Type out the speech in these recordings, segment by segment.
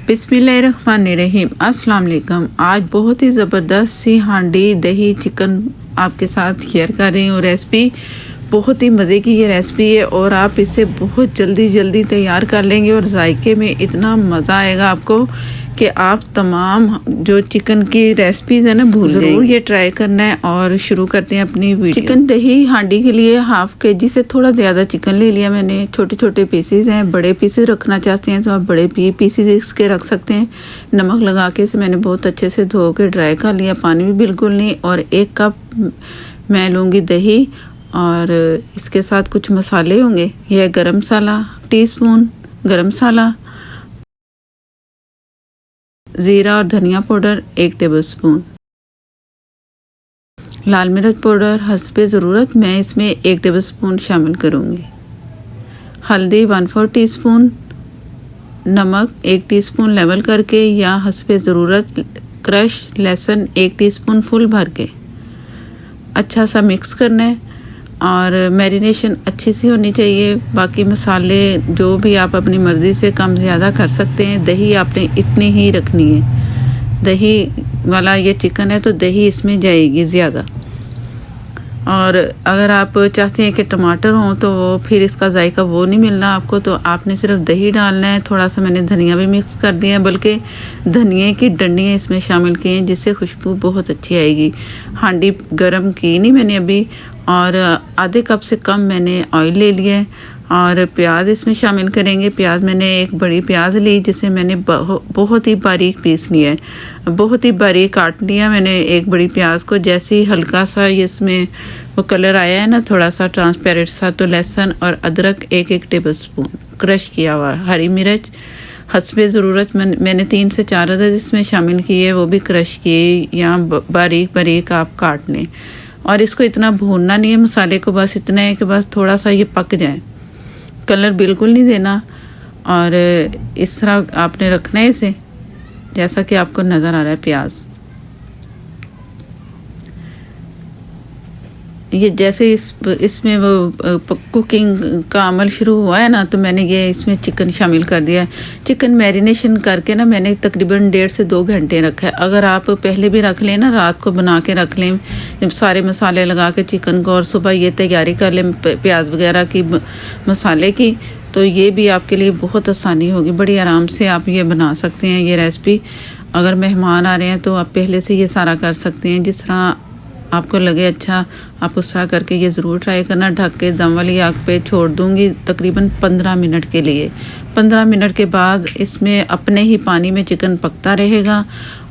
बिस्मिल्लाहिर्रहमानिर्रहीम। अस्सलाम वालेकुम। आज बहुत ही ज़बरदस्त सी हांडी दही चिकन आपके साथ शेयर कर रही हूँ रेसिपी। बहुत ही मज़े की ये रेसिपी है और आप इसे बहुत जल्दी तैयार कर लेंगे और जायके में इतना मज़ा आएगा आपको कि आप तमाम जो चिकन की रेसिपीज़ है ना भूल ज़रूर ये ट्राई करना है। और शुरू करते हैं अपनी वीडियो। चिकन दही हांडी के लिए हाफ़ केजी से थोड़ा ज़्यादा चिकन ले लिया मैंने। छोटे छोटे पीसेस हैं, बड़े पीसेस रखना चाहते हैं तो आप बड़े पीसेस इसके रख सकते हैं। नमक लगा के इसे मैंने बहुत अच्छे से धो के ड्राई कर लिया, पानी भी बिल्कुल नहीं। और 1 कप मैं लूँगी दही और इसके साथ कुछ मसाले होंगे। यह गरम मसाला टीस्पून, गरम मसाला, ज़ीरा और धनिया पाउडर 1 टेबलस्पून, लाल मिर्च पाउडर हस्बे ज़रूरत मैं इसमें 1 टेबलस्पून शामिल करूँगी, हल्दी 1/4 टीस्पून, नमक 1 टीस्पून लेवल करके या हस्बे ज़रूरत, क्रश लहसुन 1 टीस्पून फुल भर के अच्छा सा मिक्स करना है। और मैरिनेशन अच्छी सी होनी चाहिए। बाकी मसाले जो भी आप अपनी मर्ज़ी से कम ज़्यादा कर सकते हैं। दही आपने इतनी ही रखनी है, दही वाला ये चिकन है तो दही इसमें जाएगी ज़्यादा। और अगर आप चाहते हैं कि टमाटर हों तो वो फिर इसका जायका वो नहीं मिलना आपको, तो आपने सिर्फ दही डालना है। थोड़ा सा मैंने धनिया भी मिक्स कर दिया है, बल्कि धनिए की डंडियाँ इसमें शामिल की हैं जिससे खुशबू बहुत अच्छी आएगी। हांडी गरम की नहीं मैंने अभी। और आधे कप से कम मैंने ऑयल ले लिया है। और प्याज इसमें शामिल करेंगे। प्याज मैंने एक बड़ी प्याज ली जिसे मैंने बहुत ही बारीक पीस लिया है, बहुत ही बारीक काट लिया मैंने एक बड़ी प्याज को। जैसे ही हल्का सा इसमें वो कलर आया है ना थोड़ा सा ट्रांसपेरेंट सा, तो लहसुन और अदरक 1 टेबलस्पून क्रश किया हुआ, हरी मिर्च हस्बे ज़रूरत मैंने 3 से 4 अदद इसमें शामिल किए, वो भी क्रश किए या बारीक आप काट लें। और इसको इतना भूनना नहीं है मसाले को, बस इतना है कि बस थोड़ा सा ये पक जाए, कलर बिल्कुल नहीं देना। और इस तरह आपने रखना है इसे जैसा कि आपको नज़र आ रहा है। प्याज ये जैसे इसमें वो कुकिंग का अमल शुरू हुआ है ना, तो मैंने ये इसमें चिकन शामिल कर दिया है। चिकन मैरिनेशन करके ना मैंने तकरीबन 1.5 से 2 घंटे रखा है। अगर आप पहले भी रख लें ना, रात को बना के रख लें सारे मसाले लगा के चिकन को, और सुबह ये तैयारी कर लें प्याज वगैरह की मसाले की, तो ये भी आपके लिए बहुत आसानी होगी। बड़ी आराम से आप ये बना सकते हैं ये रेसिपी। अगर मेहमान आ रहे हैं तो आप पहले से ये सारा कर सकते हैं। जिस तरह आपको लगे अच्छा आप उस तरह करके ये ज़रूर ट्राई करना। ढक के दम वाली आग पे छोड़ दूँगी तकरीबन 15 मिनट के लिए। 15 मिनट के बाद इसमें अपने ही पानी में चिकन पकता रहेगा।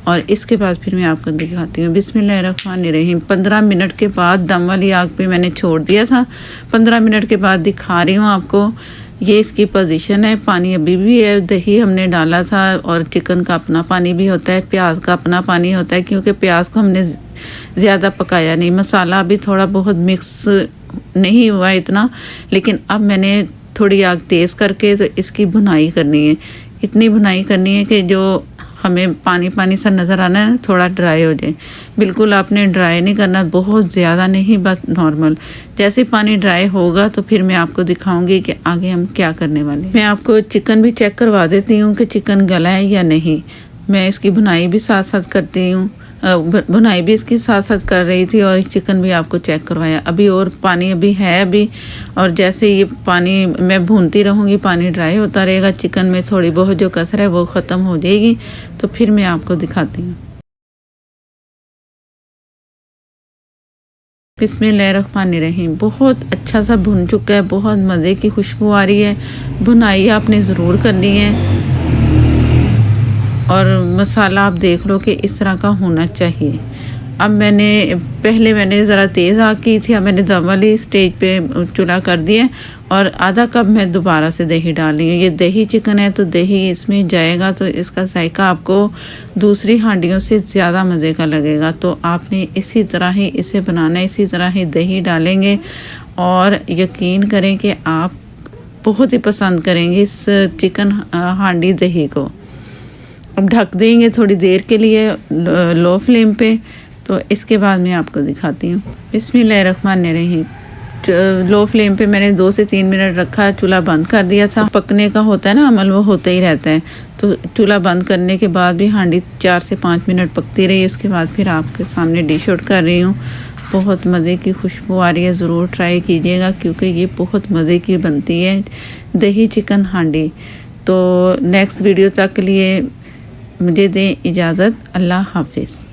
और इसके बाद फिर मैं आपको दिखाती हूँ। बिस्मिल्लाहिर्रहमानिर्रहीम। 15 मिनट के बाद दम वाली आग पे मैंने छोड़ दिया था। 15 मिनट के बाद दिखा रही हूँ आपको। ये इसकी पोजीशन है। पानी अभी भी है, दही हमने डाला था और चिकन का अपना पानी भी होता है, प्याज का अपना पानी होता है, क्योंकि प्याज को हमने ज़्यादा पकाया नहीं। मसाला अभी थोड़ा बहुत मिक्स नहीं हुआ इतना, लेकिन अब मैंने थोड़ी आग तेज़ करके तो इसकी भुनाई करनी है। इतनी भुनाई करनी है कि जो हमें पानी सा नज़र आना है, थोड़ा ड्राई हो जाए। बिल्कुल आपने ड्राई नहीं करना, बहुत ज़्यादा नहीं, बस नॉर्मल। जैसे पानी ड्राई होगा तो फिर मैं आपको दिखाऊंगी कि आगे हम क्या करने वाले हैं। मैं आपको चिकन भी चेक करवा देती हूँ कि चिकन गला है या नहीं। मैं इसकी भुनाई भी साथ साथ करती हूँ, भुनाई भी इसकी साथ साथ कर रही थी और चिकन भी आपको चेक करवाया। अभी और पानी अभी है अभी, और जैसे ये पानी मैं भूनती रहूँगी, पानी ड्राई होता रहेगा, चिकन में थोड़ी बहुत जो कसर है वो ख़त्म हो जाएगी, तो फिर मैं आपको दिखाती हूँ। बिस्मिल्लाहिर्रहमानिर्रहीम। बहुत अच्छा सा भुन चुका है, बहुत मज़े की खुशबू आ रही है। भुनाई आपने ज़रूर करनी है। और मसाला आप देख लो कि इस तरह का होना चाहिए। अब मैंने ज़रा तेज़ आग की थी, अब मैंने दम वाली स्टेज पे चूल्हा कर दिया और आधा कप मैं दोबारा से दही डाल रही हूँ। ये दही चिकन है तो दही इसमें जाएगा तो इसका जायका आपको दूसरी हांडियों से ज़्यादा मज़े का लगेगा। तो आपने इसी तरह ही इसे बनाना है, इसी तरह ही दही डालेंगे और यकीन करें कि आप बहुत ही पसंद करेंगे इस चिकन हांडी दही को। अब ढक देंगे थोड़ी देर के लिए लो फ्लेम पे। तो इसके बाद मैं आपको दिखाती हूँ। बिस्मिल्लाहिर्रहमानिर्रहीम। लो फ्लेम पे मैंने 2 से 3 मिनट रखा, चूल्हा बंद कर दिया था। पकने का होता है ना अमल, वो होता ही रहता है। तो चूल्हा बंद करने के बाद भी हांडी 4 से 5 मिनट पकती रही। उसके बाद फिर आपके सामने डिश आउट कर रही हूँ। बहुत मज़े की खुशबू आ रही है, ज़रूर ट्राई कीजिएगा क्योंकि ये बहुत मज़े की बनती है दही चिकन हांडी। तो नेक्स्ट वीडियो तक के लिए मुझे दें इजाज़त। अल्लाह हाफिज़।